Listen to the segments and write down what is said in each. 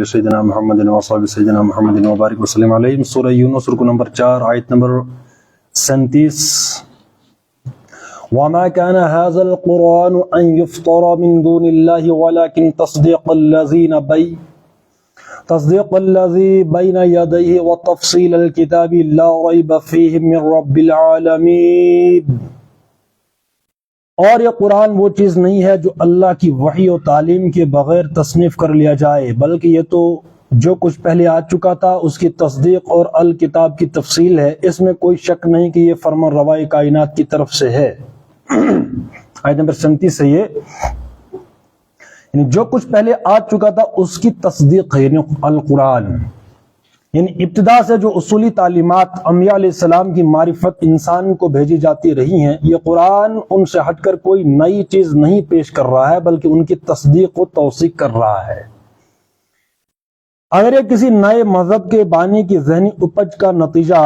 سیدنا محمد و صحابہ سیدنا محمد وبارک وسلم علیہ. سورہ یونس رکو نمبر 4 آیت نمبر 37. وما كان هذا القرآن أن يفتر من دون الله ولكن تصديق الذي بين يديه وتفصيل الكتاب لا ريب فيه من رب العالمين. اور یہ قرآن وہ چیز نہیں ہے جو اللہ کی وحی و تعلیم کے بغیر تصنیف کر لیا جائے، بلکہ یہ تو جو کچھ پہلے آ چکا تھا اس کی تصدیق اور الکتاب کی تفصیل ہے. اس میں کوئی شک نہیں کہ یہ فرمان روائی کائنات کی طرف سے ہے. آیت نمبر 37 ہے یہ، یعنی جو کچھ پہلے آ چکا تھا اس کی تصدیق ہے، یعنی القرآن. یعنی ابتدا سے جو اصولی تعلیمات انبیاء علیہ السلام کی معرفت انسان کو بھیجی جاتی رہی ہیں، یہ قرآن ان سے ہٹ کر کوئی نئی چیز نہیں پیش کر رہا ہے بلکہ ان کی تصدیق و توثیق کر رہا ہے. اگر یہ کسی نئے مذہب کے بانی کی ذہنی اپج کا نتیجہ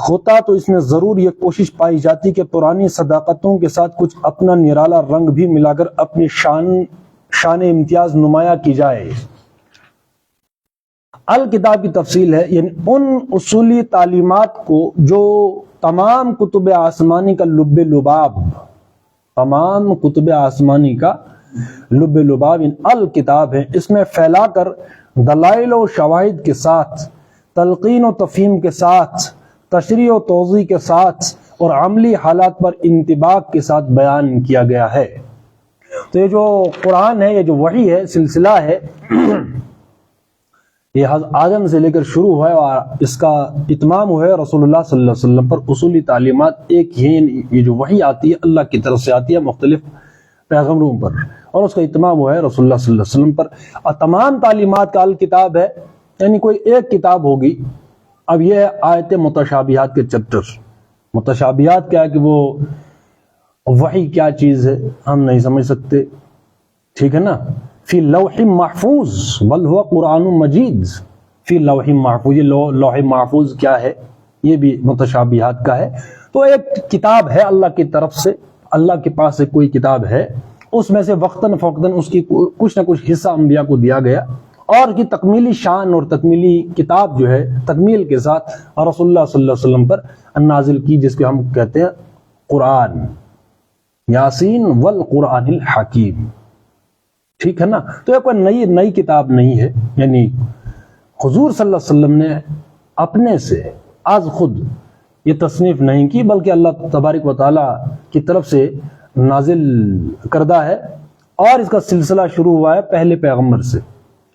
ہوتا تو اس میں ضرور یہ کوشش پائی جاتی کہ پرانی صداقتوں کے ساتھ کچھ اپنا نرالا رنگ بھی ملا کر اپنی شان امتیاز نمایاں کی جائے. الکتاب کی تفصیل ہے، یعنی ان اصولی تعلیمات کو جو تمام کتب آسمانی کا لب لباب ان الکتاب ہے، اس میں پھیلا کر دلائل و شواہد کے ساتھ، تلقین و تفہیم کے ساتھ، تشریح و توضیح کے ساتھ اور عملی حالات پر انطباق کے ساتھ بیان کیا گیا ہے. تو یہ جو قرآن ہے، یہ جو وحی ہے، سلسلہ ہے، یہ آدم سے لے کر شروع ہوا ہے اور اس کا اتمام ہوا ہے رسول اللہ صلی اللہ علیہ وسلم پر. اصولی تعلیمات ایک ہی، یہ جو وحی آتی ہے اللہ کی طرف سے آتی ہے مختلف پیغمبروں پر، اور اس کا اتمام ہوا ہے رسول اللہ صلی اللہ علیہ وسلم پر. اور تمام تعلیمات کا الکتاب ہے، یعنی کوئی ایک کتاب ہوگی. اب یہ آیت متشابہات کے چیپٹر. متشابہات کیا ہے کہ وہ وحی کیا چیز ہے ہم نہیں سمجھ سکتے، ٹھیک ہے نا. فی لوح محفوظ بل ہوا قرآن مجید. فی لوح محفوظ، یہ لوح محفوظ کیا ہے، یہ بھی متشابہات کا ہے. تو ایک کتاب ہے اللہ کی طرف سے، اللہ کے پاس ایک کوئی کتاب ہے، اس میں سے وقتاً فوقتاً اس کی کچھ نہ کچھ حصہ انبیاء کو دیا گیا، اور کی تکمیلی شان اور تکمیلی کتاب جو ہے تکمیل کے ساتھ رسول اللہ صلی اللہ علیہ وسلم پر نازل کی، جس کو ہم کہتے ہیں قرآن. یاسین والقرآن الحکیم، ٹھیک ہے نا. تو یہ کوئی نئی کتاب نہیں ہے، یعنی حضور صلی اللہ علیہ وسلم نے اپنے سے از خود یہ تصنیف نہیں کی، بلکہ اللہ تبارک و تعالی کی طرف سے نازل کردہ ہے. اور اس کا سلسلہ شروع ہوا ہے پہلے پیغمبر سے،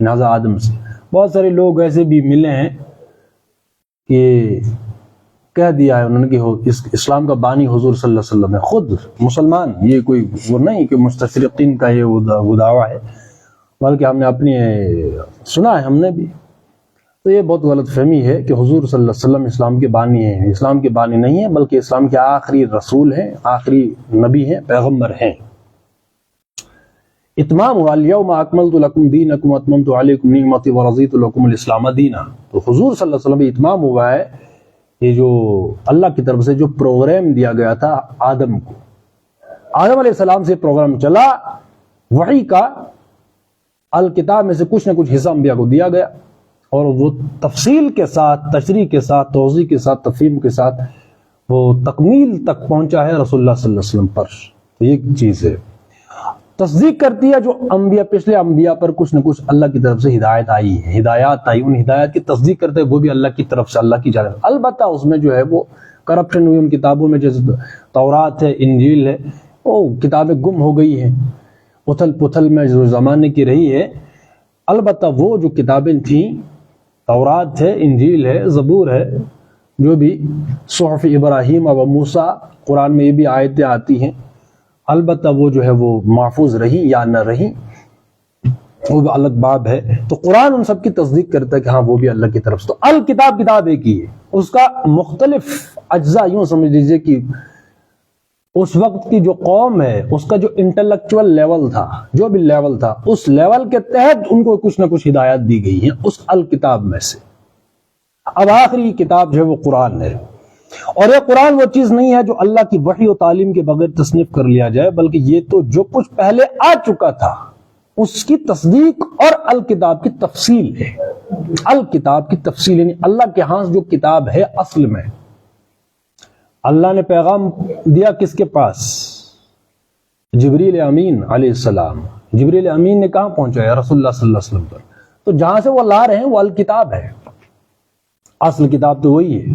نازل آدم سے. بہت سارے لوگ ایسے بھی ملے ہیں کہ کہہ دیا ہے انہوں نے کہ اسلام کا بانی حضور صلی اللہ علیہ وسلم ہے. خود مسلمان، یہ کوئی وہ نہیں کہ مستشرقین کا یہ وہ دعویٰ ہے، بلکہ ہم نے اپنی سنا ہے ہم نے بھی. تو یہ بہت غلط فہمی ہے کہ حضور صلی اللہ علیہ وسلم اسلام کے بانی ہیں. اسلام کے بانی نہیں ہیں، بلکہ اسلام کے آخری رسول ہیں، آخری نبی ہیں، پیغمبر ہیں. اتمام ہوا الیوم اکملت لکم دینکم واتممت علیکم نعمتی ورضیت لکم الاسلام دینا. تو حضور صلی اللہ علیہ وسلم اتمام ہوا ہے یہ جو اللہ کی طرف سے جو پروگرام دیا گیا تھا آدم کو. آدم علیہ السلام سے پروگرام چلا وحی کا، الکتاب میں سے کچھ نہ کچھ حصہ انبیاء کو دیا گیا، اور وہ تفصیل کے ساتھ، تشریح کے ساتھ، توضیح کے ساتھ، تفہیم کے ساتھ وہ تکمیل تک پہنچا ہے رسول اللہ صلی اللہ علیہ وسلم پر. تو یہ چیز ہے. تصدیق کرتی ہے جو انبیاء، پچھلے انبیاء پر کچھ نہ کچھ اللہ کی طرف سے ہدایت آئی ہے، ہدایات آئی، ان ہدایات کی تصدیق کرتے ہیں، وہ بھی اللہ کی طرف سے، اللہ کی جانب. البتہ اس میں جو ہے وہ کرپشن ہوئی ان کتابوں میں، جیسے تورات ہے، انجیل ہے، وہ کتابیں گم ہو گئی ہیں اتھل پتھل میں جو زمانے کی رہی ہے. البتہ وہ جو کتابیں تھیں، تورات ہے، انجیل ہے، زبور ہے، جو بھی صحف ابراہیم و موسیٰ، قرآن میں یہ بھی آیتیں آتی ہیں، البتہ وہ جو ہے وہ محفوظ رہی یا نہ رہی وہ الگ باب ہے. تو قرآن ان سب کی تصدیق کرتا ہے کہ ہاں وہ بھی اللہ کی طرف سے. تو الکتاب کتاب ایک ہی ہے، اس کا مختلف اجزاء، یوں سمجھ لیجئے کہ اس وقت کی جو قوم ہے اس کا جو انٹلیکچوئل لیول تھا، جو بھی لیول تھا، اس لیول کے تحت ان کو کچھ نہ کچھ ہدایات دی گئی ہیں اس الکتاب میں سے. اب آخری کتاب جو ہے وہ قرآن ہے، اور یہ قرآن وہ چیز نہیں ہے جو اللہ کی وحی و تعلیم کے بغیر تصنیف کر لیا جائے، بلکہ یہ تو جو کچھ پہلے آ چکا تھا اس کی تصدیق اور الکتاب کی تفصیل ہے. الکتاب کی تفصیل، یعنی اللہ کے ہاں جو کتاب ہے اصل میں اللہ نے پیغام دیا کس کے پاس؟ جبریل امین علیہ السلام. جبریل امین نے کہاں پہنچایا؟ رسول اللہ صلی اللہ علیہ وسلم پر. تو جہاں سے وہ لا رہے ہیں وہ الکتاب ہے، اصل کتاب تو وہی ہے،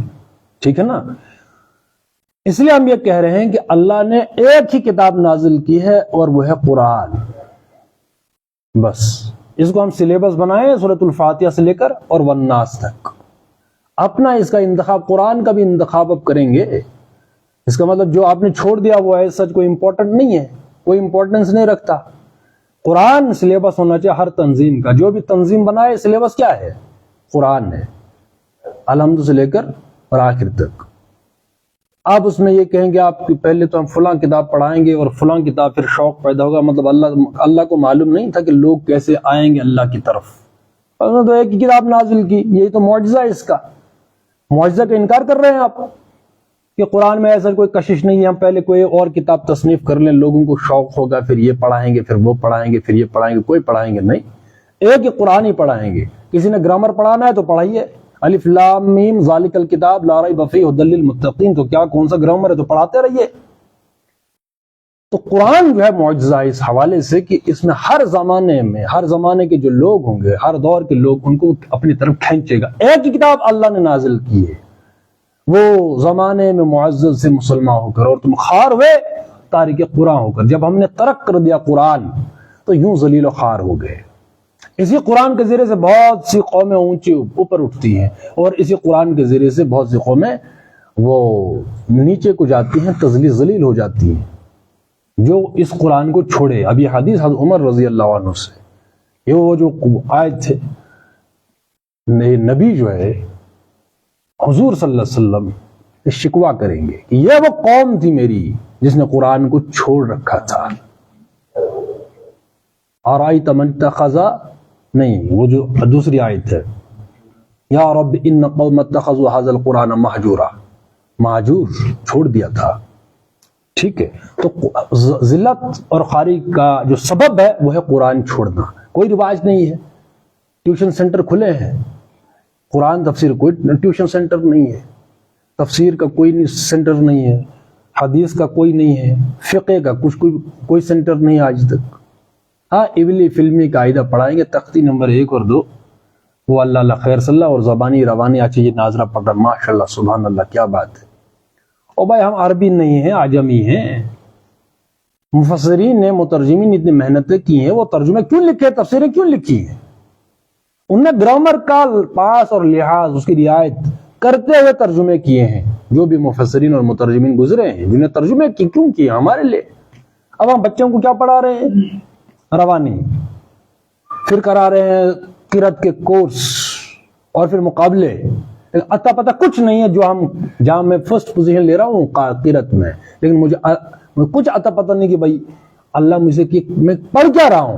ٹھیک ہے نا. اس لیے ہم یہ کہہ رہے ہیں کہ اللہ نے ایک ہی کتاب نازل کی ہے اور وہ ہے قرآن. بس اس کو ہم سلیبس بنائیں سورۃ الفاتحہ سے لے کر اور والناس تک. اپنا اس کا انتخاب، قرآن کا بھی انتخاب اب کریں گے. اس کا مطلب جو آپ نے چھوڑ دیا وہ ہے سچ کوئی امپورٹنٹ نہیں ہے، کوئی امپورٹنس نہیں رکھتا. قرآن سلیبس ہونا چاہیے ہر تنظیم کا. جو بھی تنظیم بنائے سلیبس کیا ہے؟ قرآن ہے، الحمد سے لے کر اور آخر تک. آپ اس میں یہ کہیں گے آپ پہلے تو ہم فلاں کتاب پڑھائیں گے اور فلاں کتاب، پھر شوق پیدا ہوگا. مطلب اللہ کو معلوم نہیں تھا کہ لوگ کیسے آئیں گے اللہ کی طرف. انہوں نے تو ایک ہی کتاب نازل کی، یہی تو معجزہ ہے. اس کا معجزہ کا انکار کر رہے ہیں آپ کہ قرآن میں ایسا کوئی کشش نہیں ہے، ہم پہلے کوئی اور کتاب تصنیف کر لیں، لوگوں کو شوق ہوگا، پھر یہ پڑھائیں گے، پھر وہ پڑھائیں گے، پھر یہ پڑھائیں گے. کوئی پڑھائیں گے نہیں، ایک ہی قرآن ہی پڑھائیں گے. کسی نے گرامر پڑھانا ہے تو پڑھائیے، الف لام میم ذالک الکتاب لا ریب فیہ ھدی للمتقین. تو کیا کون سا گرامر ہے؟ تو پڑھاتے رہیے. تو قرآن جو ہے معجزہ اس حوالے سے کہ اس میں ہر زمانے میں، ہر زمانے کے جو لوگ ہوں گے، ہر دور کے لوگ، ان کو اپنی طرف کھینچے گا. ایک ہی کتاب اللہ نے نازل کی ہے، وہ زمانے میں معزز سے مسلمان ہو کر، اور تم خوار ہوئے تارک قرآن ہو کر. جب ہم نے ترک کر دیا قرآن تو یوں ذلیل و خوار ہو گئے. اسی قرآن کے ذریعے سے بہت سی قومیں اونچی اوپر اٹھتی ہیں، اور اسی قرآن کے ذریعے سے بہت سی قومیں وہ نیچے کو جاتی ہیں، ذلیل ہو جاتی ہیں. جو اس قرآن کو چھوڑے. ابھی حدیث حضرت عمر رضی اللہ عنہ سے، یہ وہ جو آیت تھے، نبی جو ہے حضور صلی اللہ علیہ وسلم شکوہ کریں گے کہ یہ وہ قوم تھی میری جس نے قرآن کو چھوڑ رکھا تھا. ارأیت من اتخذ، نہیں، وہ جو دوسری آیت ہے، یا رب ان قوم اتخذوا هذا القرآن مہجورا، مہجور چھوڑ دیا تھا. ٹھیک ہے. تو ذلت اور خواری کا جو سبب ہے وہ ہے قرآن چھوڑنا. کوئی رواج نہیں ہے. ٹیوشن سینٹر کھلے ہیں، قرآن تفسیر کوئی ٹیوشن سینٹر نہیں ہے، تفسیر کا کوئی سینٹر نہیں ہے، حدیث کا کوئی نہیں ہے، فقہ کا کوئی سینٹر نہیں آج تک. ہاں ابلی فلمی قاعدہ پڑھائیں گے، تختی نمبر 1 اور 2، وہ اللہ خیر صلی اللہ، اور زبانی روانی آج یہ ناظرہ پڑھ رہا، ماشاء اللہ سبحان اللہ کیا بات ہے. اور بھائی ہم عربی نہیں ہیں، عجمی ہیں. مفسرین نے، مترجمین نے اتنی محنتیں کی ہیں، وہ ترجمے کیوں لکھے، تفسیریں کیوں لکھی ہیں؟ انہوں نے گرامر کا پاس اور لحاظ، اس کی رعایت کرتے ہوئے ترجمے کیے ہیں. جو بھی مفسرین اور مترجمین گزرے ہیں جنہیں ترجمے کیوں کیے ہمارے لیے. اب ہم بچوں کو کیا پڑھا رہے ہیں؟ روانی. پھر کرا رہے ہیں قرات کے کورس اور پھر مقابلے. اتا پتہ کچھ نہیں ہے. جہاں میں فرسٹ پوزیشن لے رہا ہوں قرات میں، لیکن مجھے کچھ اتا پتہ نہیں کہ بھائی اللہ مجھے کہ میں پڑھ کیا رہا ہوں.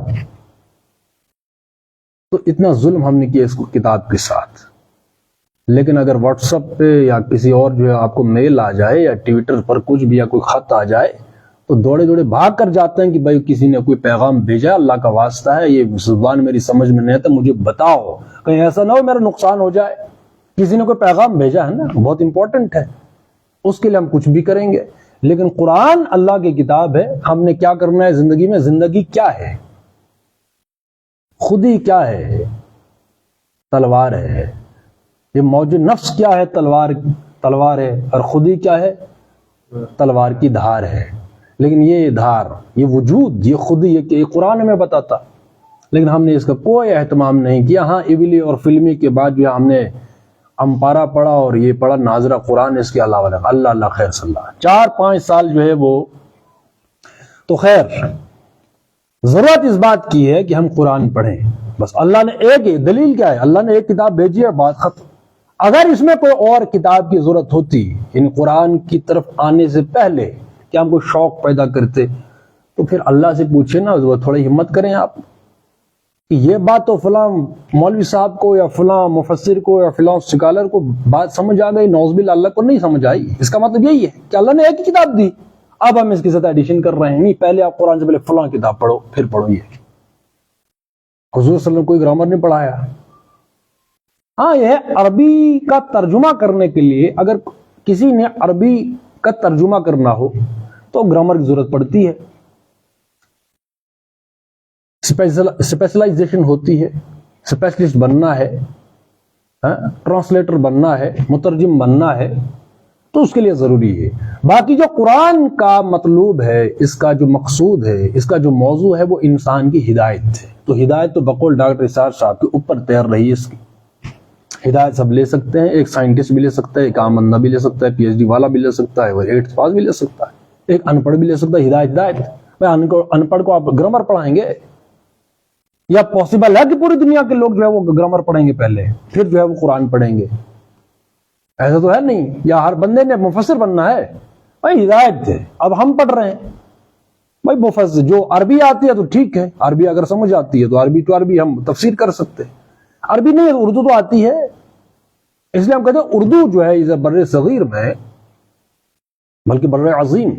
تو اتنا ظلم ہم نے کیا اس کو کتاب کے ساتھ. لیکن اگر واٹس ایپ پہ یا کسی اور جو ہے آپ کو میل آ جائے یا ٹویٹر پر کچھ بھی یا کوئی خط آ جائے تو دوڑے دوڑے بھاگ کر جاتے ہیں کہ بھائی کسی نے کوئی پیغام بھیجا، اللہ کا واسطہ ہے، یہ زبان میری سمجھ میں نہیں آتا، مجھے بتاؤ، کہیں ایسا نہ ہو میرا نقصان ہو جائے. کسی نے کوئی پیغام بھیجا ہے نا، بہت امپورٹنٹ ہے، اس کے لیے ہم کچھ بھی کریں گے. لیکن قرآن اللہ کی کتاب ہے. ہم نے کیا کرنا ہے زندگی میں؟ زندگی کیا ہے؟ خودی کیا ہے؟ تلوار ہے. یہ موجود نفس کیا ہے؟ تلوار ہے. اور خودی کیا ہے؟ تلوار کی دھار ہے. لیکن یہ دھار، یہ وجود، یہ خودی، یہ قرآن میں بتاتا، لیکن ہم نے اس کا کوئی اہتمام نہیں کیا. ہاں ابلی اور فلمی کے بعد جو ہم نے امپارا پڑھا اور یہ پڑھا ناظرہ قرآن، اس کے علاوہ اللہ خیر صلی اللہ 4-5 سال جو ہے وہ. تو خیر ضرورت اس بات کی ہے کہ ہم قرآن پڑھیں. بس اللہ نے ایک ہی دلیل کیا ہے؟ اللہ نے ایک کتاب بھیجی ہے، بات ختم. اگر اس میں کوئی اور کتاب کی ضرورت ہوتی ان قرآن کی طرف آنے سے پہلے کہ ہم کو شوق پیدا کرتے، تو پھر اللہ سے پوچھے نا، وہ تھوڑی ہمت کریں آپ کہ یہ بات تو فلاں مولوی صاحب کو یا فلاں مفسر کو یا فلاں سکالر کو بات سمجھ آ گئی، نعوذ باللہ اللہ کو نہیں سمجھ آئی. اس کا مطلب یہی ہے کہ اللہ نے ایک ہی کتاب دی، اب ہم اس کے ساتھ ایڈیشن کر رہے ہیں. نہیں، پہلے آپ قرآن سے پہلے فلاں کتاب پڑھو، پھر پڑھو. یہ حضور صلی اللہ علیہ وسلم کوئی گرامر نہیں پڑھایا، ہاں یہ ہے عربی کا ترجمہ کرنے کے لیے اگر کسی نے عربی کا ترجمہ کرنا ہو تو گرامر کی ضرورت پڑتی ہے، اسپیشلائزیشن ہوتی ہے، اسپیشلسٹ بننا ہے، ٹرانسلیٹر بننا ہے، مترجم بننا ہے، تو اس کے لیے ضروری ہے۔ باقی جو قرآن کا مطلوب ہے، اس کا جو مقصود ہے، اس کا جو موضوع ہے، وہ انسان کی ہدایت ہے۔ تو ہدایت تو بقول ڈاکٹر اسحاق صاحب کے اوپر تیر رہی ہے۔ اس کی ہدایت سب لے سکتے ہیں، ایک سائنٹسٹ بھی لے سکتا ہے، ایک عام بندہ بھی لے سکتا ہے، پی ایچ ڈی والا بھی لے سکتا ہے، وہ 8th پاس بھی لے سکتا ہے، ایک ان پڑھ بھی لے سکتا ہے۔ ہدایت ان پڑھ کو آپ گرامر پڑھائیں گے؟ یا پاسبل ہے کہ پوری دنیا کے لوگ جو ہے وہ گرامر پڑھیں گے پہلے پھر جو ہے وہ قرآن پڑھیں گے؟ ایسا تو ہے نہیں۔ یا ہر بندے نے مفسر بننا ہے؟ بھائی ہدایت ہے، اب ہم پڑھ رہے ہیں بھائی مفسر، جو عربی آتی ہے تو ٹھیک ہے، عربی اگر سمجھ آتی ہے تو عربی ہم تفسیر کر سکتے ہیں۔ عربی نہیں ہے اردو تو آتی ہے، اس لیے ہم کہتے ہیں اردو جو ہے بر صغیر میں، بلکہ بر عظیم،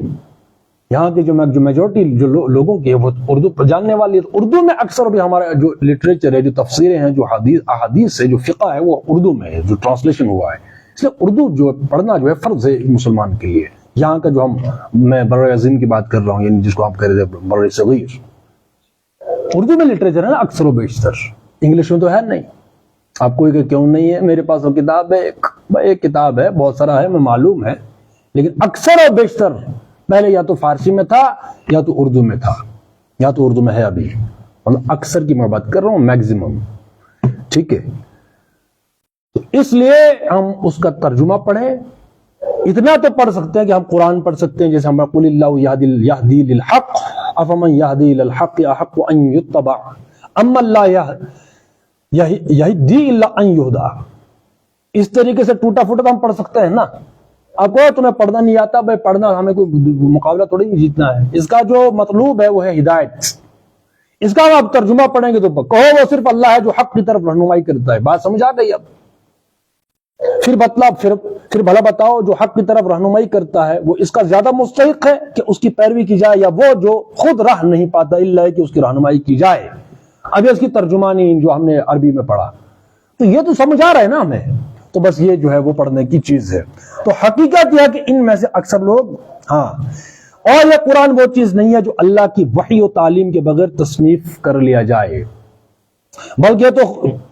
یہاں کے جو میجورٹی جو لوگوں کی ہے وہ اردو جاننے والی ہے۔ اردو میں اکثر بھی ہمارا جو لٹریچر ہے، جو تفسیریں ہیں، جو احادیث ہے، جو فقہ ہے، وہ اردو میں ہے، جو ٹرانسلیشن ہوا ہے۔ اس لیے اردو جو پڑھنا جو ہے فرض ہے مسلمان کے لیے۔ یہاں کا جو میں بر عظیم کی بات کر رہا ہوں، یعنی جس کو ہم کہہ رہے تھے بر صغیر، اردو میں لٹریچر ہے نا اکثر و بیشتر، انگلش میں تو ہے نہیں۔ آپ کوئی کہ کیوں نہیں ہے؟ میرے پاس وہ کتاب ہے، ایک کتاب ہے، بہت سارا ہے، میں معلوم ہے، لیکن اکثر و بیشتر پہلے یا تو فارسی میں تھا یا تو اردو میں تھا، یا تو اردو میں ہے ابھی، اکثر کی میں بات کر رہا ہوں، میکسیمم، ٹھیک ہے۔ تو اس لیے ہم اس کا ترجمہ پڑھیں۔ اتنا تو پڑھ سکتے ہیں کہ ہم قرآن پڑھ سکتے ہیں، جیسے ہم قل اللہ یہدی للحق افمن یہدی للحق احق ان یتبع اما اللہ یہدی الا ان یہدی۔ اس طریقے سے ٹوٹا پھوٹا ہم پڑھ سکتے ہیں نا۔ اب کو تمہیں پڑھنا نہیں آتا، بھائی پڑھنا ہمیں کوئی مقابلہ تھوڑی نہیں جیتنا ہے۔ اس کا جو مطلوب ہے وہ ہے ہدایت، اس کا آپ ترجمہ پڑھیں گے تو کہو وہ صرف اللہ ہے جو حق کی طرف رہنمائی کرتا ہے۔ بات سمجھ آ گئی؟ اب پھر بھلا بتاؤ، جو حق کی طرف رہنمائی کرتا ہے وہ اس کا زیادہ مستحق ہے کہ اس کی پیروی کی جائے، یا وہ جو خود راہ نہیں پاتا الا کہ اس کی رہنمائی کی جائے؟ اب اس کی ترجمانی جو ہم نے عربی میں پڑھا، تو یہ تو سمجھ آ رہا ہے نا ہمیں، تو بس یہ جو ہے وہ پڑھنے کی چیز ہے۔ تو حقیقت یہ ہے کہ ان میں سے اکثر لوگ اور یہ قرآن وہ چیز نہیں ہے جو اللہ کی وحی و تعلیم کے بغیر تصنیف کر لیا جائے، بلکہ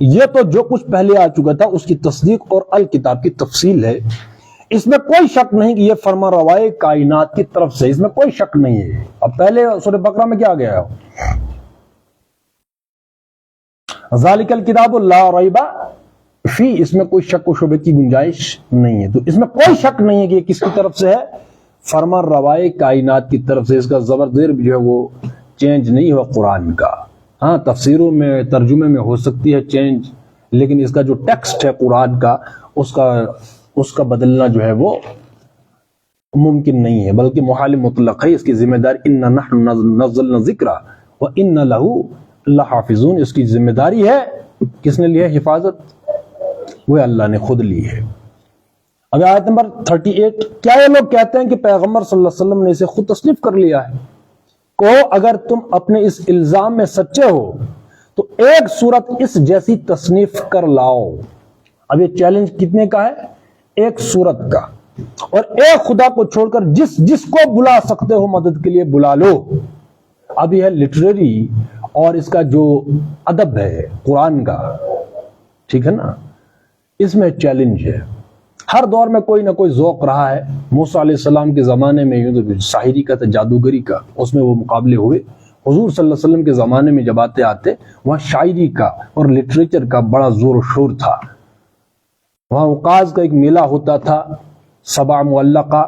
یہ تو جو کچھ پہلے آ چکا تھا اس کی تصدیق اور الکتاب کی تفصیل ہے۔ اس میں کوئی شک نہیں کہ یہ فرما روائے کائنات کی طرف سے، اس میں کوئی شک نہیں ہے۔ اب پہلے سورہ بقرہ میں کیا گیا ہے؟ ذالک الکتاب لا ریب فی، اس میں کوئی شک و شبہ کی گنجائش نہیں ہے۔ تو اس میں کوئی شک نہیں ہے کہ یہ کس کی طرف سے ہے؟ فرما روائے کائنات کی طرف سے۔ اس کا زبر زیر جو ہے وہ چینج نہیں ہوا قرآن کا۔ ہاں تفسیروں میں ترجمے میں ہو سکتی ہے چینج، لیکن اس کا جو ٹیکسٹ ہے قرآن کا اس کا بدلنا جو ہے وہ ممکن نہیں ہے، بلکہ محال مطلق ہے۔ اس کی ذمہ داری انا نحن نزلنا الذکر وانا لہ لحافظون، اس کی ذمہ داری ہے۔ کس نے لی ہے حفاظت؟ وہ اللہ نے خود لی ہے۔ اب آیت نمبر 38، کیا یہ لوگ کہتے ہیں کہ پیغمبر صلی اللہ علیہ وسلم نے اسے خود تصنیف کر لیا ہے؟ کہو اگر تم اپنے اس الزام میں سچے ہو تو ایک سورت اس جیسی تصنیف کر لاؤ۔ اب یہ چیلنج کتنے کا ہے؟ ایک سورت کا، اور ایک خدا کو چھوڑ کر جس کو بلا سکتے ہو مدد کے لیے بلا لو۔ اب یہ ہے لٹریری اور اس کا جو ادب ہے قرآن کا، ٹھیک ہے نا، اس میں چیلنج ہے۔ ہر دور میں کوئی نہ کوئی ذوق رہا ہے۔ موسیٰ علیہ السلام کے زمانے میں شاعری کا تھا، جادوگری کا، اس میں وہ مقابلے ہوئے۔ حضور صلی اللہ علیہ وسلم کے زمانے میں جب آتے وہاں شاعری کا اور لٹریچر کا بڑا زور و شور تھا۔ وہاں عکاظ کا ایک میلہ ہوتا تھا، سبع معلقہ،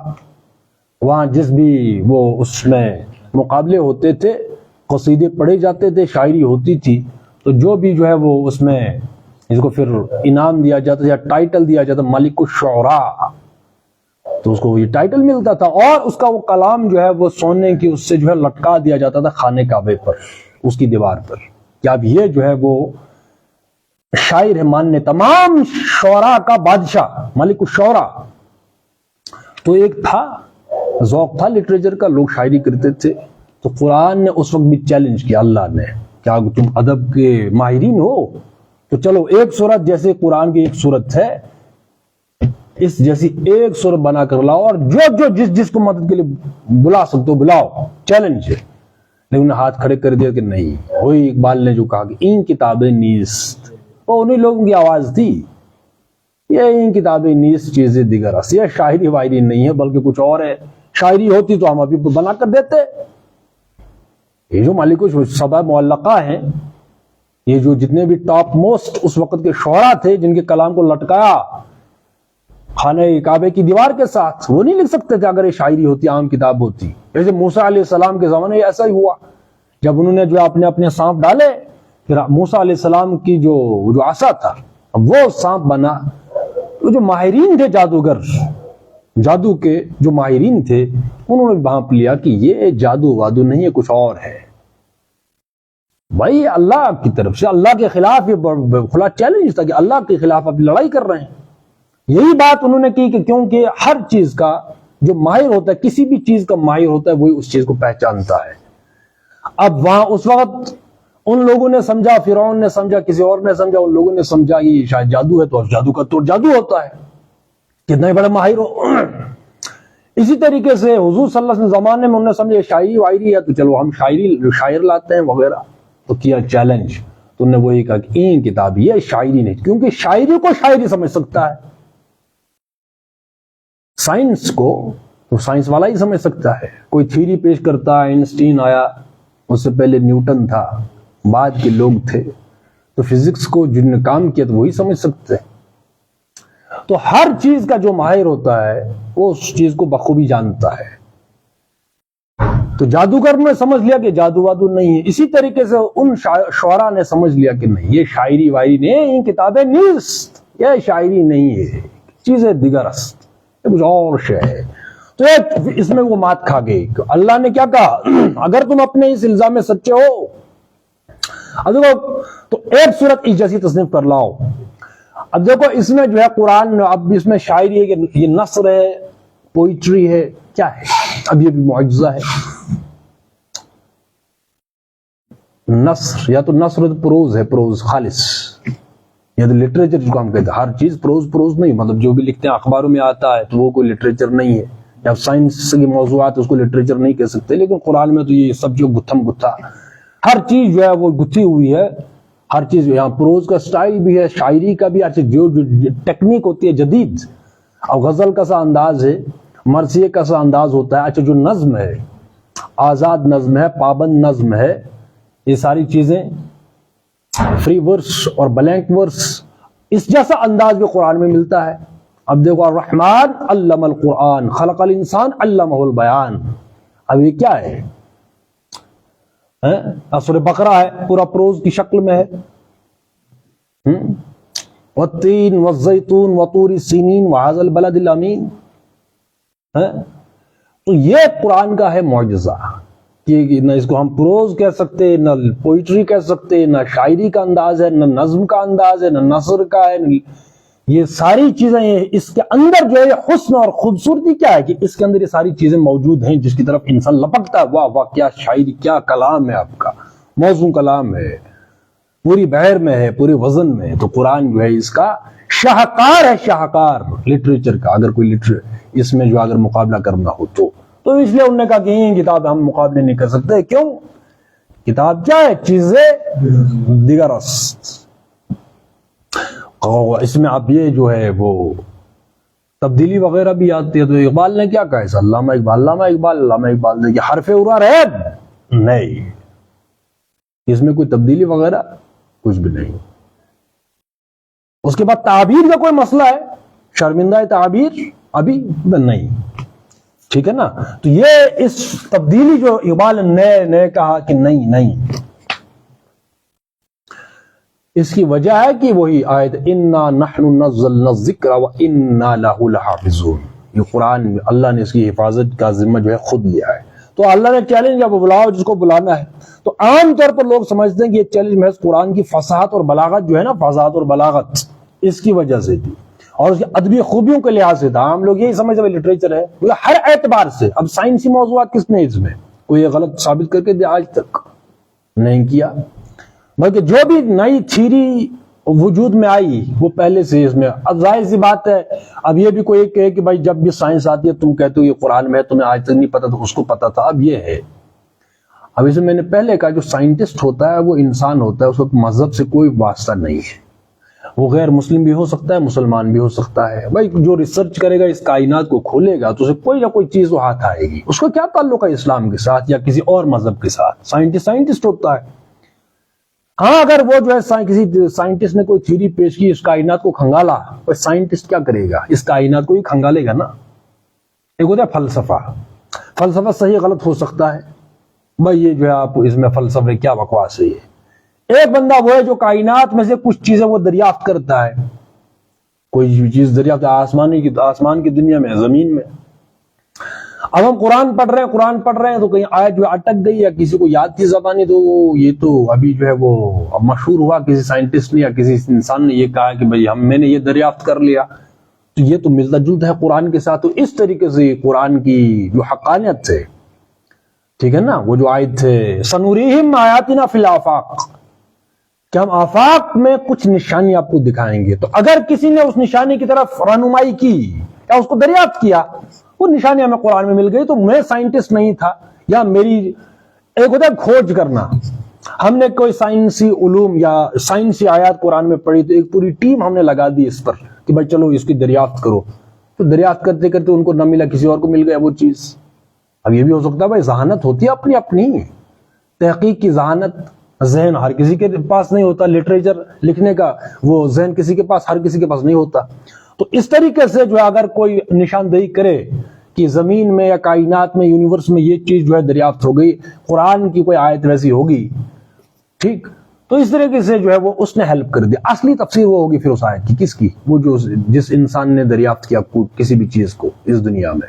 وہاں جس بھی وہ اس میں مقابلے ہوتے تھے، قصیدے پڑھے جاتے تھے، شاعری ہوتی تھی، تو جو بھی جو ہے وہ اس میں اس کو پھر انعام دیا جاتا یا ٹائٹل دیا جاتا ملک الشعراء، تو اس کو یہ ٹائٹل ملتا تھا، اور اس کا وہ کلام جو ہے وہ سونے کی اس سے جو ہے لٹکا دیا جاتا تھا خانے کعبے پر، اس کی دیوار پر، کہ اب یہ جو ہے وہ شاعر ہے، ماننے تمام شعراء کا بادشاہ، ملک الشعراء۔ تو ایک تھا ذوق تھا لٹریچر کا، لوگ شاعری کرتے تھے۔ تو قرآن نے اس وقت بھی چیلنج کیا اللہ نے، کیا تم ادب کے ماہرین ہو؟ تو چلو ایک صورت جیسے قرآن کی ایک صورت ہے، اس جیسی ایک صورت بنا کر لاؤ، اور جو جس کو مدد کے لیے بلا سکتے ہو بلاؤ، چیلنج ہے۔ لیکن انہیں ہاتھ کھڑے کر دیا کہ نہیں، وہی اقبال نے جو کہا کہ ان کتابیں نیست، وہ انہیں لوگوں کی آواز تھی، یہ ان کتابیں نیست چیزیں دیگر است، یہ شاعری وائری نہیں ہے بلکہ کچھ اور ہے، شاعری ہوتی تو ہم ابھی بنا کر دیتے۔ یہ جو مالک سبع معلقہ ہیں، یہ جو جتنے بھی ٹاپ موسٹ اس وقت کے شعراء تھے جن کے کلام کو لٹکایا خانہ کعبے کی دیوار کے ساتھ، وہ نہیں لکھ سکتے تھے اگر یہ شاعری ہوتی، عام کتاب ہوتی۔ جیسے موسیٰ علیہ السلام کے زمانے میں ایسا ہی ہوا، جب انہوں نے جو اپنے سانپ ڈالے، پھر موسیٰ علیہ السلام کی جو عصا تھا وہ سانپ بنا۔ جو ماہرین تھے جادوگر، جادو کے جو ماہرین تھے، انہوں نے بھانپ لیا کہ یہ جادو وادو نہیں ہے، کچھ اور ہے۔ بھائی اللہ کی طرف سے اللہ کے خلاف یہ کھلا چیلنج تھا کہ اللہ کے خلاف آپ لڑائی کر رہے ہیں۔ یہی بات انہوں نے کی کہ کیونکہ ہر چیز کا جو ماہر ہوتا ہے، کسی بھی چیز کا ماہر ہوتا ہے، وہی اس چیز کو پہچانتا ہے۔ اب وہاں اس وقت ان لوگوں نے سمجھا، فرعون نے سمجھا، کسی اور نے سمجھا، ان لوگوں نے سمجھا کہ یہ شاید جادو ہے، تو جادو کا تو جادو ہوتا ہے، کتنا ہی بڑا ماہر ہو۔ اسی طریقے سے حضور صلی اللہ علیہ وسلم زمانے میں انہوں نے سمجھا شاعری وائری ہے، تو چلو ہم شاعر لاتے ہیں وغیرہ، تو کیا چیلنج، تو انہوں نے وہی کہا کہ این کتاب یہ شاعری نہیں، کیونکہ شاعری کو شاعری سمجھ سکتا ہے، سائنس کو تو سائنس والا ہی سمجھ سکتا ہے۔ کوئی تھیوری پیش کرتا ہے، آئنسٹین آیا، اس سے پہلے نیوٹن تھا، بعد کے لوگ تھے، تو فزکس کو جن نے کام کیا تو وہی سمجھ سکتے ہیں۔ تو ہر چیز کا جو ماہر ہوتا ہے وہ اس چیز کو بخوبی جانتا ہے۔ تو جادوگر نے سمجھ لیا کہ جادو وادو نہیں ہے، اسی طریقے سے ان شعراء نے سمجھ لیا کہ نہیں، یہ شاعری وائری نہیں، یہ کتابیں نیست، یہ شاعری نہیں ہے، چیزیں دیگر است، یہ کچھ اور شے ہے۔ تو اس میں وہ مات کھا گئی۔ اللہ نے کیا کہا، اگر تم اپنے اس الزام میں سچے ہو، اب دیکھو تو ایک صورت اس جیسی تصنیف کر لاؤ۔ اب دیکھو اس میں جو ہے قرآن، اب اس میں شاعری ہے کہ یہ نثر ہے، پوئٹری ہے، کیا ہے؟ اب یہ بھی معجزہ ہے۔ نثر یا تو نثر پروز ہے، پروز خالص، یا تو لٹریچر جس کو ہم کہتے ہیں۔ ہر چیز پروز نہیں، مطلب جو بھی لکھتے ہیں اخباروں میں آتا ہے تو وہ کوئی لٹریچر نہیں ہے، یا سائنس کی موضوعات اس کو لٹریچر نہیں کہہ سکتے، لیکن قرآن میں تو یہ سب جو گتھم گتھا، ہر چیز جو ہے وہ گتھی ہوئی ہے، ہر چیز یہاں پروز کا سٹائل بھی ہے، شاعری کا بھی، اچھا جو ٹیکنیک ہوتی ہے جدید، اب غزل کا سا انداز ہے، مرثیے کا سا انداز ہوتا ہے، اچھا جو نظم ہے، آزاد نظم ہے، پابند نظم ہے، یہ ساری چیزیں، فری ورس اور بلینک ورس، اس جیسا انداز بھی قرآن میں ملتا ہے۔ اب دیکھو الرحمن علم القرآن خلق الانسان علمہ البیان، اب یہ کیا ہے؟ سورہ بقرہ ہے، پورا پروز کی شکل میں ہے۔ والتین والزیتون وطور سینین وہذا البلد الامین، تو یہ قرآن کا ہے معجزہ، کہ نہ اس کو ہم پروز کہہ سکتے، نہ پوئٹری کہہ سکتے، نہ شاعری کا انداز ہے، نہ نظم کا انداز ہے، نہ نثر کا ہے، یہ ساری چیزیں اس کے اندر جو ہے حسن اور خوبصورتی کیا ہے کہ اس کے اندر یہ ساری چیزیں موجود ہیں جس کی طرف انسان لپکتا ہے، واہ واہ کیا شاعری، کیا کلام ہے آپ کا، موزوں کلام ہے، پوری بحر میں ہے، پورے وزن میں ہے۔ تو قرآن جو ہے اس کا شاہکار ہے، شاہکار لٹریچر کا، اگر کوئی اس میں جو اگر مقابلہ کرنا ہو تو اس لیے انہوں نے کہا کہ یہ کتاب ہم مقابلے نہیں کر سکتے۔ کیوں؟ کتاب کیا ہے؟ چیزیں دیگر است۔ اس میں اب یہ جو ہے وہ تبدیلی وغیرہ بھی آتی ہے، تو اقبال نے کیا کہا ہے؟ علامہ اقبال نے کہ حرف عرا ریب نہیں، اس میں کوئی تبدیلی وغیرہ کچھ بھی نہیں۔ اس کے بعد تعبیر کا کوئی مسئلہ ہے، شرمندہ تعبیر ابھی نہیں، ٹھیک ہے نا؟ تو یہ اس تبدیلی جو اقبال نے کہا کہ نہیں، اس کی وجہ ہے کہ وہی آیت انا نحن نزلنا الذکر وانا لہ لحافظون، یہ قرآن میں اللہ نے اس کی حفاظت کا ذمہ جو ہے خود لیا ہے۔ تو اللہ نے چیلنج جب بلاؤ جس کو بلانا ہے، تو عام طور پر لوگ سمجھتے ہیں کہ یہ چیلنج محض قرآن کی فصاحت اور بلاغت جو ہے نا، فصاحت اور بلاغت، اس کی وجہ سے تھی اور اس کی ادبی خوبیوں کے لحاظ سے تھا۔ عام لوگ یہی سمجھتے ہیں لٹریچر ہے ہر اعتبار سے۔ اب سائنسی موضوعات کس نے اس میں کوئی غلط ثابت کر کے دیا؟ آج تک نہیں کیا، بلکہ جو بھی نئی تھیری وجود میں آئی وہ پہلے سے اس میں. اب ظاہر سی بات ہے, اب یہ بھی کوئی کہے کہ بھائی جب بھی سائنس آتی ہے تم کہتے ہو یہ قرآن میں ہے, تمہیں آج تک نہیں پتا تو اس کو پتا تھا. اب یہ ہے, اب اسے میں نے پہلے کہا جو سائنٹسٹ ہوتا ہے وہ انسان ہوتا ہے, اس وقت مذہب سے کوئی واسطہ نہیں ہے. وہ غیر مسلم بھی ہو سکتا ہے, مسلمان بھی ہو سکتا ہے. بھائی جو ریسرچ کرے گا اس کائنات کو کھولے گا تو اسے کوئی نہ کوئی چیز وہ ہاتھ آئے گی. اس کو کیا تعلق ہے اسلام کے ساتھ یا کسی اور مذہب کے ساتھ؟ سائنٹسٹ ہوتا ہے. ہاں اگر وہ جو ہے کسی سائنٹسٹ نے کوئی تھیوری پیش کی, اس کائنات کو کھنگالا, تو سائنٹسٹ کیا کرے گا؟ اس کائنات کو ہی کھنگالے گا نا. ایک ہوتا ہے فلسفہ صحیح غلط ہو سکتا ہے. بھائی یہ جو ہے آپ اس میں فلسفے کیا بکواس ہے یہ. ایک بندہ وہ ہے جو کائنات میں سے کچھ چیزیں وہ دریافت کرتا ہے, کوئی چیز دریافت آسمان کی دنیا میں, زمین میں. اب ہم قرآن پڑھ رہے ہیں تو کہیں آیت جو اٹک گئی یا کسی کو یاد کی زبانی, تو یہ تو ابھی جو ہے وہ اب مشہور ہوا, کسی سائنٹسٹ نے یا کسی انسان نے یہ کہا کہ بھئی میں نے یہ دریافت کر لیا, تو یہ تو ملتا جلتا ہے قرآن کے ساتھ. تو اس طریقے سے قرآن کی جو حقانیت ہے, ٹھیک ہے نا, وہ جو آیت ہے سنوریہم آیاتنا فی الآفاق, کہ ہم آفاق میں کچھ نشانی آپ کو دکھائیں گے. تو اگر کسی نے اس نشانی کی طرف رہنمائی کی یا اس کو دریافت کیا, وہ نشانی ہمیں قرآن میں مل گئی, تو میں سائنٹسٹ نہیں تھا, یا میری ایک ہوتا ہے کھوج کرنا, ہم نے کوئی سائنسی علوم یا سائنسی آیات قرآن میں پڑھی تو ایک پوری ٹیم ہم نے لگا دی اس پر کہ بھائی چلو اس کی دریافت کرو. تو دریافت کرتے کرتے ان کو نہ ملا, کسی اور کو مل گیا وہ چیز. اب یہ بھی ہو سکتا ہے بھائی ذہانت ہوتی ہے اپنی اپنی, تحقیق کی ذہانت, ذہن ہر کسی کے پاس نہیں ہوتا, لٹریچر لکھنے کا وہ ذہن کسی کے پاس, ہر کسی کے پاس نہیں ہوتا. تو اس طریقے سے جو ہے اگر کوئی نشاندہی کرے کہ زمین میں یا کائنات میں, یونیورس میں یہ چیز جو ہے دریافت ہو گئی, قرآن کی کوئی آیت ویسی ہوگی, ٹھیک, تو اس طریقے سے جو ہے وہ اس نے ہیلپ کر دیا. اصلی تفسیر وہ ہوگی پھر اس آیت کی, کس کی؟ وہ جو جس انسان نے دریافت کیا کسی بھی چیز کو اس دنیا میں,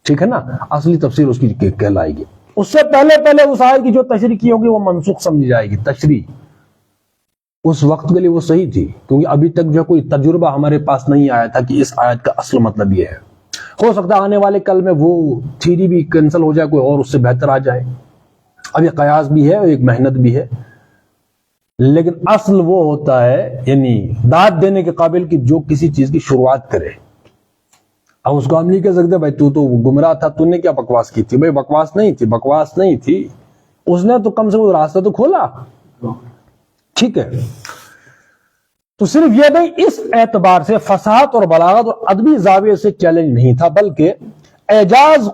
ٹھیک ہے نا, اصلی تفسیر اس کی کہلائے گی. اس سے پہلے اس آیت کی جو تشریح کی ہوگی وہ منسوخ سمجھی جائے گی. تشریح اس وقت کے لیے وہ صحیح تھی, کیونکہ ابھی تک جو کوئی تجربہ ہمارے پاس نہیں آیا تھا کہ اس آیت کا اصل مطلب یہ ہے. ہو سکتا ہے آنے والے کل میں وہ تھیوری بھی کینسل ہو جائے, کوئی اور اس سے بہتر آ جائے. اب یہ قیاس بھی ہے, ایک محنت بھی ہے, لیکن اصل وہ ہوتا ہے یعنی داد دینے کے قابل کہ جو کسی چیز کی شروعات کرے. اب اس کو ہم نہیں کہہ سکتے بھائی تو گمراہ تھا, تو نے کیا بکواس کی تھی. بھائی بکواس نہیں تھی, اس نے تو کم سے کم راستہ تو کھولا, ٹھیک ہے. تو صرف یہ نہیں, اس اعتبار سے فصاحت اور بلاغت اور ادبی زاویے سے چیلنج نہیں تھا, بلکہ اعجاز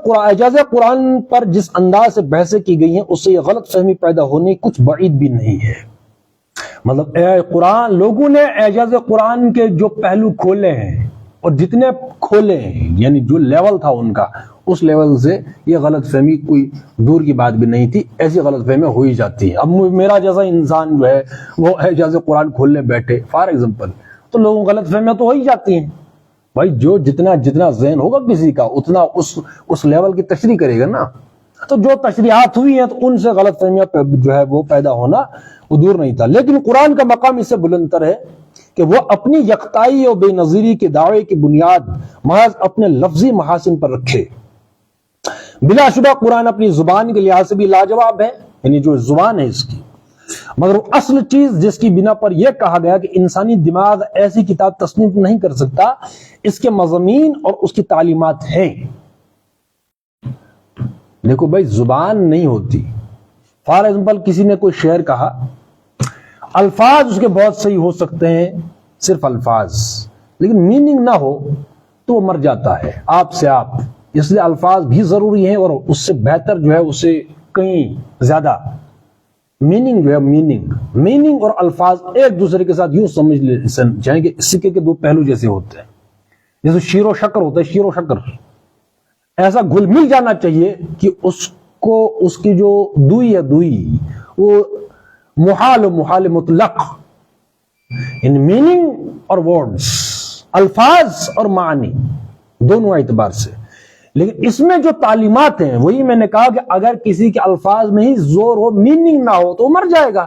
قرآن پر جس انداز سے بحثیں کی گئی ہیں اس سے یہ غلط فہمی پیدا ہونے کچھ بعید بھی نہیں ہے. مطلب قرآن لوگوں نے اعجاز قرآن کے جو پہلو کھولے ہیں, اور جتنے کھولے ہیں, یعنی جو لیول تھا ان کا, اس لیول سے یہ غلط فہمی کوئی دور کی بات بھی نہیں تھی. ایسی غلط فہمیاں ہو ہی جاتی ہیں. اب میرا جیسا انسان جو ہے وہ اعجاز قرآن کھولنے بیٹھے فار ایگزامپل, تو لوگوں کو غلط فہمیاں تو ہو ہی جاتی ہیں. بھائی جو جتنا ذہن ہوگا کسی کا اتنا اس لیول کی تشریح کرے گا نا. تو جو تشریحات ہوئی ہیں تو ان سے غلط فہمیاں جو ہے وہ پیدا ہونا وہ دور نہیں تھا. لیکن قرآن کا مقام اس سے بلند تر ہے کہ وہ اپنی یکتائی اور بے نظیری کے دعوے کی بنیاد محض اپنے لفظی محاسن پر رکھے. بلا شبہ قرآن اپنی زبان کے لحاظ سے بھی لاجواب ہے, یعنی جو زبان ہے اس کی, مگر اصل چیز جس کی بنا پر یہ کہا گیا کہ انسانی دماغ ایسی کتاب تصنیف نہیں کر سکتا, اس کے مضامین اور اس کی تعلیمات ہیں. دیکھو بھائی زبان نہیں ہوتی, فار ایگزامپل کسی نے کوئی شعر کہا, الفاظ اس کے بہت صحیح ہو سکتے ہیں, صرف الفاظ, لیکن میننگ نہ ہو تو وہ مر جاتا ہے آپ سے آپ. اس لیے الفاظ بھی ضروری ہیں, اور اس سے بہتر جو ہے اسے کہیں زیادہ میننگ جو ہے میننگ اور الفاظ ایک دوسرے کے ساتھ یوں سمجھ لے جائیں کہ سکے کے دو پہلو جیسے ہوتے ہیں. جیسے شیر و شکر ہوتا ہے, شیر و شکر ایسا گل مل جانا چاہیے کہ اس کی جو دوئی ہے دوئی وہ محال مطلق, ان میننگ اور ورڈز, الفاظ اور معنی دونوں اعتبار سے. لیکن اس میں جو تعلیمات ہیں وہی میں نے کہا کہ اگر کسی کے الفاظ میں ہی زور ہو, میننگ نہ ہو, تو وہ مر جائے گا.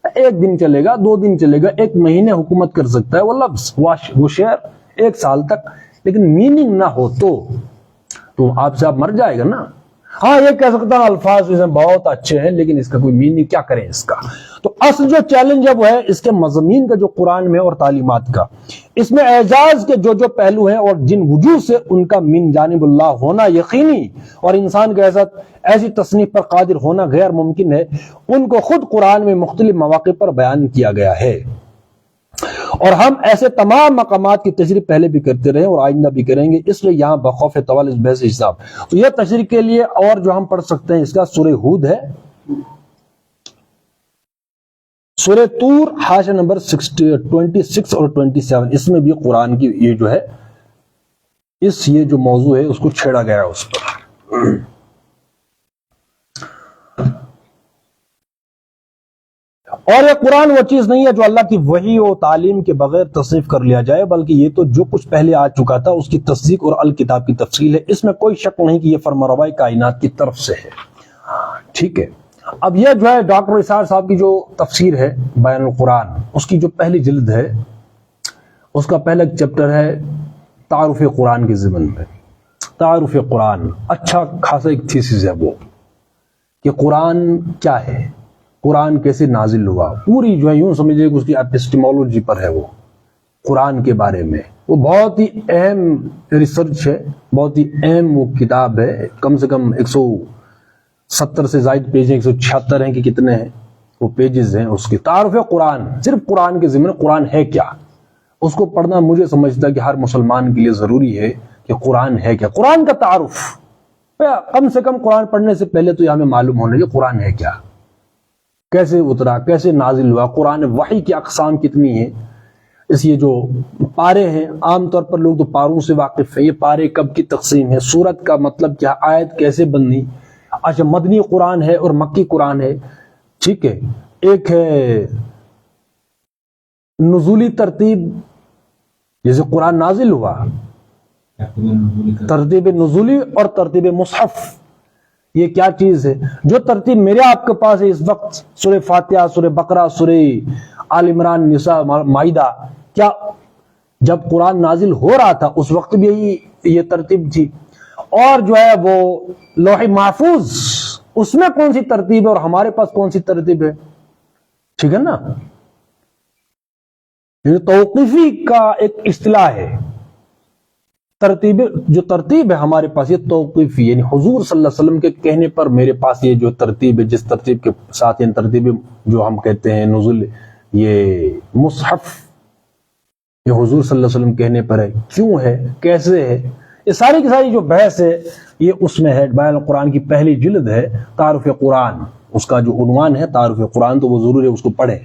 1 دن چلے گا, 2 دن چلے گا, 1 مہینے حکومت کر سکتا ہے وہ لفظ, وہ شعر 1 سال تک, لیکن میننگ نہ ہو تو آپ سے آپ مر جائے گا نا. ہاں یہ کہہ سکتا ہوں الفاظ اس میں بہت اچھے ہیں لیکن اس کا کوئی میننگ کیا کریں اس کا. تو اصل جو چیلنج ہے وہ ہے اس کے مضامین کا جو قرآن میں اور تعلیمات کا. اس میں اعجاز کے جو پہلو ہیں اور جن وجوہ سے ان کا من جانب اللہ ہونا یقینی اور انسان کے ایسی تصنیف پر قادر ہونا غیر ممکن ہے، ان کو خود قرآن میں مختلف مواقع پر بیان کیا گیا ہے. اور ہم ایسے تمام مقامات کی تشریح پہلے بھی کرتے رہے اور آئندہ بھی کریں گے، اس لیے یہاں بخوف طوال اس بحث حساب. تو یہ تشریح کے لیے اور جو ہم پڑھ سکتے ہیں اس کا سورہ ہود ہے، سورہ طور حاشیہ نمبر 26 اور 27. اس میں بھی قرآن کی یہ جو ہے یہ جو موضوع ہے اس کو چھیڑا گیا ہے اس پر. اور یہ قرآن وہ چیز نہیں ہے جو اللہ کی وحی و تعلیم کے بغیر تصنیف کر لیا جائے، بلکہ یہ تو جو کچھ پہلے آ چکا تھا اس کی تصدیق اور الکتاب کی تفصیل ہے. اس میں کوئی شک نہیں کہ یہ فرمانروائی کائنات کی طرف سے ہے. ٹھیک ہے. اب یہ جو ہے ڈاکٹر اسحاق صاحب کی جو تفسیر ہے بیان القرآن، اس کی جو پہلی جلد ہے اس کا پہلا چیپٹر ہے تعارف قرآن کے ضمن میں. تعارف قرآن اچھا خاصا ایک تھیسس ہے وہ کہ قرآن کیا ہے، قرآن کیسے نازل ہوا. پوری جو ہے یوں سمجھے کہ اس کی ایپسٹیمولوجی پر ہے وہ قرآن کے بارے میں. وہ بہت ہی اہم ریسرچ ہے، بہت ہی اہم وہ کتاب ہے. کم سے کم 170 سے زائد پیج ہیں، 176 ہیں کہ کتنے ہیں وہ پیجز ہیں اس کے. تعارف قرآن صرف قرآن کے ضمن قرآن ہے کیا، اس کو پڑھنا مجھے سمجھتا کہ ہر مسلمان کے لیے ضروری ہے کہ قرآن ہے کیا. قرآن کا تعارف کم سے کم قرآن پڑھنے سے پہلے تو یہ ہمیں معلوم ہونا کہ قرآن ہے کیا، کیسے اترا، کیسے نازل ہوا، قرآن وحی کی اقسام کتنی ہیں. اس یہ جو پارے ہیں عام طور پر لوگ تو پاروں سے واقف ہیں. یہ پارے کب کی تقسیم ہے، سورت کا مطلب کیا، آیت کیسے بنی. اچھا مدنی قرآن ہے اور مکی قرآن ہے. ٹھیک ہے. ایک ہے نزولی ترتیب، جیسے قرآن نازل ہوا، ترتیب نزولی اور ترتیب مصحف. یہ کیا چیز ہے؟ جو ترتیب میرے آپ کے پاس ہے اس وقت، سورہ فاتحہ، سورہ بقرہ، سورہ آل عمران، نساء، مائدہ، کیا جب قرآن نازل ہو رہا تھا اس وقت بھی یہ ترتیب تھی؟ اور جو ہے وہ لوح محفوظ، اس میں کون سی ترتیب ہے اور ہمارے پاس کون سی ترتیب ہے؟ ٹھیک ہے نا. یہ توقیفی کا ایک اصطلاح ہے. ترتیب جو ترتیب ہے ہمارے پاس یہ توقیفی، یعنی حضور صلی اللہ علیہ وسلم کے کہنے پر میرے پاس یہ جو ترتیب ہے، جس ترتیب کے ساتھ یہ ترتیب جو ہم کہتے ہیں نزول، یہ مصحف، یہ حضور صلی اللہ علیہ وسلم کہنے پر ہے. کیوں ہے، کیسے ہے، یہ ساری کی ساری جو بحث ہے یہ اس میں ہے. بیان القرآن کی پہلی جلد ہے تعارف قرآن، اس کا جو عنوان ہے تعارف قرآن، تو وہ ضرور ہے اس کو پڑھیں.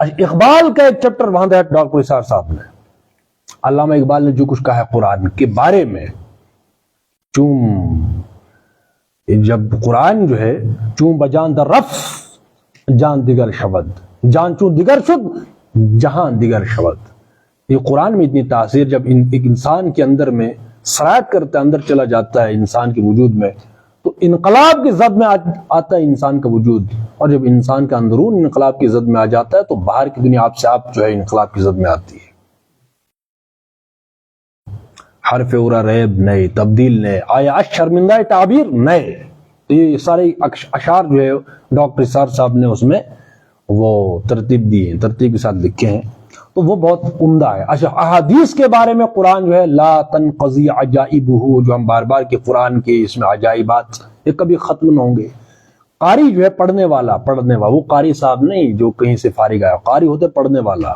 اقبال کا ایک چیپٹر وہاں ہے ڈاکٹر اسحاق صاحب نے، علامہ اقبال نے جو کچھ کہا ہے قرآن کے بارے میں. جب قرآن جو ہے چون بجان در رف جان دیگر شود، جان چون دیگر شد جہان دیگر شود. یہ قرآن میں اتنی تاثیر جب ایک انسان کے اندر میں سرایت کرتا ہے، اندر چلا جاتا ہے انسان کے وجود میں، تو انقلاب کی زد میں آتا ہے انسان کا وجود. اور جب انسان کا اندرون انقلاب کی زد میں آ جاتا ہے تو باہر کی دنیا آپ سے آپ جو ہے انقلاب کی زد میں آتی ہے. حرف اورا ریب نئے، تبدیل نئے، آیا شرمندہ تعبیر نئے. تو یہ سارے اشعار جو ہے ڈاکٹر اسحاق صاحب نے اس میں وہ ترتیب دی ہے، ترتیب کے ساتھ لکھے ہیں، تو وہ بہت عمدہ ہے. اچھا احادیث کے بارے میں قرآن جو ہے لا تنقضی عجائبہ، جو ہم بار بار کہ قرآن کے اس میں عجائبات یہ کبھی ختم نہ ہوں گے. قاری جو ہے پڑھنے والا، وہ قاری صاحب نہیں جو کہیں سے فارغ آیا، قاری ہوتے پڑھنے والا.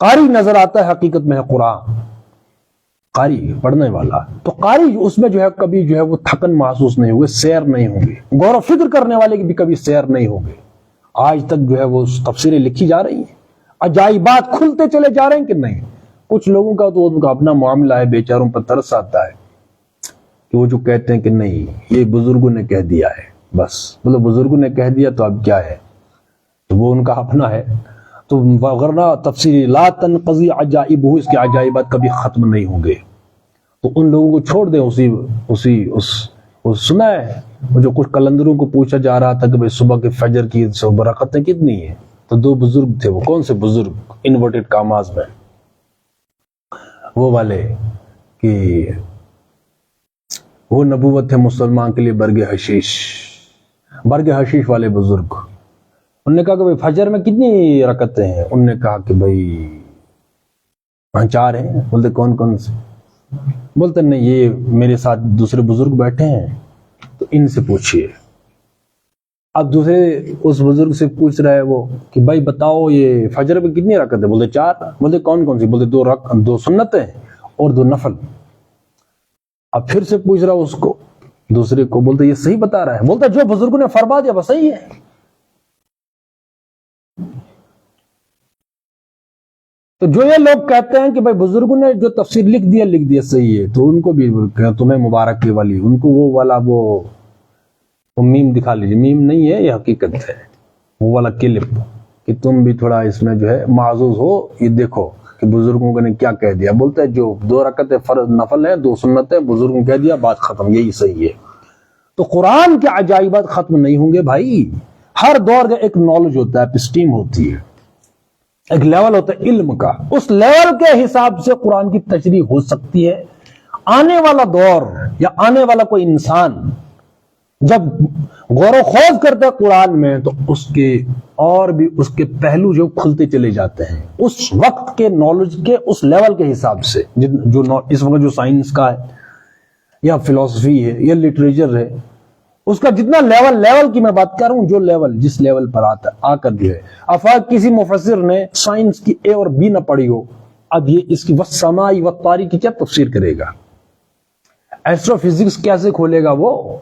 قاری نظر آتا ہے حقیقت میں ہے قرآن، قاری پڑھنے والا. تو قاری اس میں جو ہے کبھی جو ہے وہ تھکن محسوس نہیں ہوگے، سیر نہیں ہوں گے. غور و فکر کرنے والے کی بھی کبھی سیر نہیں ہوگے. آج تک جو ہے وہ تفسیریں لکھی جا رہی ہیں، عجائبات کھلتے چلے جا رہے ہیں کہ نہیں. کچھ لوگوں کا تو ان کا اپنا معاملہ ہے، بیچاروں پر ترس آتا ہے کہ وہ جو کہتے ہیں کہ نہیں یہ بزرگوں نے کہہ دیا ہے، بس مطلب بزرگوں نے کہہ دیا تو اب کیا ہے، تو وہ ان کا اپنا ہے. تو ورنہ تفسیر لا تنقضی عجائبہ، اس کے عجائبات کبھی ختم نہیں ہوں گے. تو ان لوگوں کو چھوڑ دیں. اس سنا ہے وہ جو کچھ قلندروں کو پوچھا جا رہا تھا کہ بھئی صبح کے فجر کی برکتیں کتنی ہیں، تو 2 بزرگ تھے. وہ کون سے بزرگ؟ انورٹڈ کاماز میں وہ والے کہ وہ نبوت ہے مسلمان کے لیے برگ حشیش والے بزرگ. انہوں نے کہا کہ بھائی فجر میں کتنی رکعتیں ہیں؟ انہوں نے کہا کہ بھائی 4 ہیں. بولتے کون کون سے؟ بولتے نہیں یہ میرے ساتھ دوسرے بزرگ بیٹھے ہیں تو ان سے پوچھئے. اب دوسرے اس بزرگ سے پوچھ رہا ہے وہ کہ بھائی بتاؤ یہ فجر میں کتنی رکعت ہے؟ بولتے 4. بولتے کون کون سی؟ بولتے 2 سنتیں اور 2 نفل. اب پھر سے پوچھ رہا اس کو دوسرے کو. بولتے یہ صحیح بتا رہا ہے. بولتا جو بزرگوں نے فرما دیا وہ صحیح ہے. تو جو یہ لوگ کہتے ہیں کہ بھائی بزرگوں نے جو تفسیر لکھ دیا صحیح ہے، تو ان کو بھی تمہیں مبارک کی والی، ان کو وہ والا وہ میم دکھا لیجیے. میم نہیں ہے، یہ حقیقت ہے. وہ والا کلپ کہ تم بھی تھوڑا اس میں جو ہے معزوز ہو، یہ دیکھو کہ بزرگوں نے کیا کہہ دیا. بولتا ہے جو 2 رکعتیں فرض نفل ہیں، 2 سنتیں، بزرگوں کہہ دیا، بات ختم، یہی صحیح ہے. تو قرآن کے عجائبات ختم نہیں ہوں گے بھائی. ہر دور کا ایک نالج ہوتا ہے، اپسٹیم ہوتی ہے، ایک لیول ہوتا ہے علم کا. اس لیول کے حساب سے قرآن کی تشریح ہو سکتی ہے. آنے والا دور یا آنے والا کوئی انسان جب غور و خوض کرتا ہے قرآن میں تو اس کے اور بھی اس کے پہلو جو کھلتے چلے جاتے ہیں اس وقت کے نالج کے اس لیول کے حساب سے. جو اس وقت جو سائنس کا ہے یا فلسفی ہے یا لٹریچر ہے، اس کا جتنا لیول کی میں بات کر رہا ہوں، جو لیول جس لیول پر آتا آ کر جو ہے. افاق کسی مفسر نے سائنس کی اے اور بی نہ پڑھی ہو، اب یہ اس کی والسماء والطارق کی کیا تفسیر کرے گا؟ ایسٹرو فزکس کیسے کھولے گا وہ؟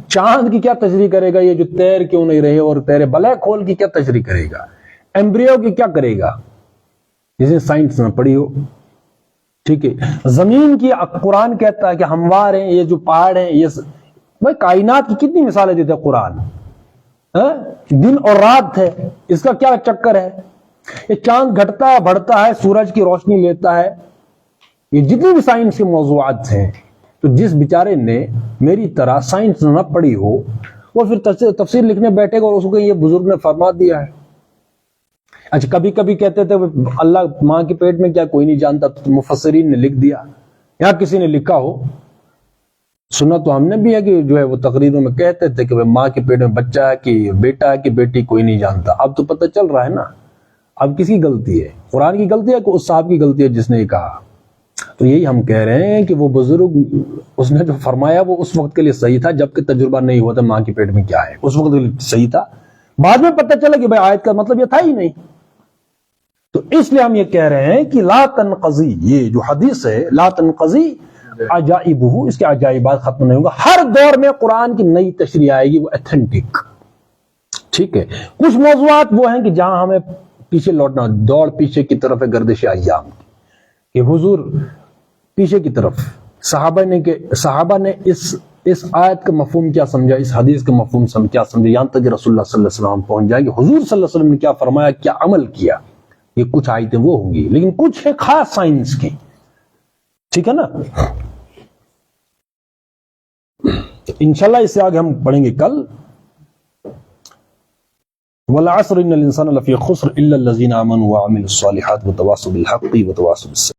چاند کی کیا تشریح کرے گا؟ یہ جو تیر کیوں نہیں رہے اور تیرے بلیک ہول کی کیا تشریح کرے گا؟ ایمبریو کی کیا کرے گا جسے سائنس نہ پڑھی ہو؟ ٹھیک ہے. زمین کی قرآن کہتا ہے کہ ہموار ہیں، یہ جو پہاڑ ہیں، یہ بھائی کائنات کی کتنی مثالیں دیتے ہیں قرآن. دن اور رات ہے، اس کا کیا چکر ہے؟ یہ چاند گھٹتا ہے بڑھتا ہے، سورج کی روشنی لیتا ہے، یہ جتنی بھی سائنس کے موضوعات ہیں. تو جس بیچارے نے میری طرح سائنس نہ پڑھی ہو وہ پھر تفسیر لکھنے بیٹھے گا اور اس کو یہ بزرگ نے فرما دیا ہے. اچھا کبھی کبھی کہتے تھے اللہ ماں کے پیٹ میں کیا کوئی نہیں جانتا، تو مفسرین نے لکھ دیا یا کسی نے لکھا ہو. سنا تو ہم نے بھی ہے کہ جو ہے وہ تقریروں میں کہتے تھے کہ ماں کے پیٹ میں بچہ ہے کہ بیٹا ہے کہ بیٹی کوئی نہیں جانتا. اب تو پتہ چل رہا ہے نا. اب کس کی غلطی ہے؟ قرآن کی غلطی ہے کہ اس صاحب کی غلطی ہے جس نے یہ کہا؟ تو یہی ہم کہہ رہے ہیں کہ وہ بزرگ اس نے جو فرمایا وہ اس وقت کے لیے صحیح تھا جبکہ تجربہ نہیں ہوا تھا ماں کے پیٹ میں کیا ہے. اس وقت کے لیے صحیح تھا، بعد میں پتہ چلا کہ بھائی آیت کا مطلب یہ تھا ہی نہیں. تو اس لیے ہم یہ کہہ رہے ہیں کہ لا تنقضی، یہ جو حدیث ہے لا تنقضی عجائبہ، اس کے عجائبات ختم نہیں ہوگا. ہر دور میں قرآن کی نئی تشریح آئے گی، وہ ایتھنٹک. ٹھیک ہے. کچھ موضوعات وہ ہیں کہ جہاں ہمیں پیچھے لوٹنا، دوڑ پیچھے کی طرف ہے گردش ایام کہ حضور پیچھے کی طرف. صحابہ نے اس آیت کا مفہوم کیا سمجھا، اس حدیث کا مفہوم کیا سمجھا، یہاں تک کہ رسول اللہ صلی اللہ علیہ وسلم پہنچ جائے کہ حضور صلی اللہ علیہ وسلم نے کیا فرمایا، کیا عمل کیا. یہ کچھ آیتیں وہ ہوں گی، لیکن کچھ ہے خاص سائنس کی. ٹھیک ہے نا. انشاءاللہ اس سے آگے ہم پڑھیں گے کل. والعصر ان الانسان لفی خسر الا الذین آمنوا وعملوا الصالحات وتواصوا بالحق وتواصوا بالصبر.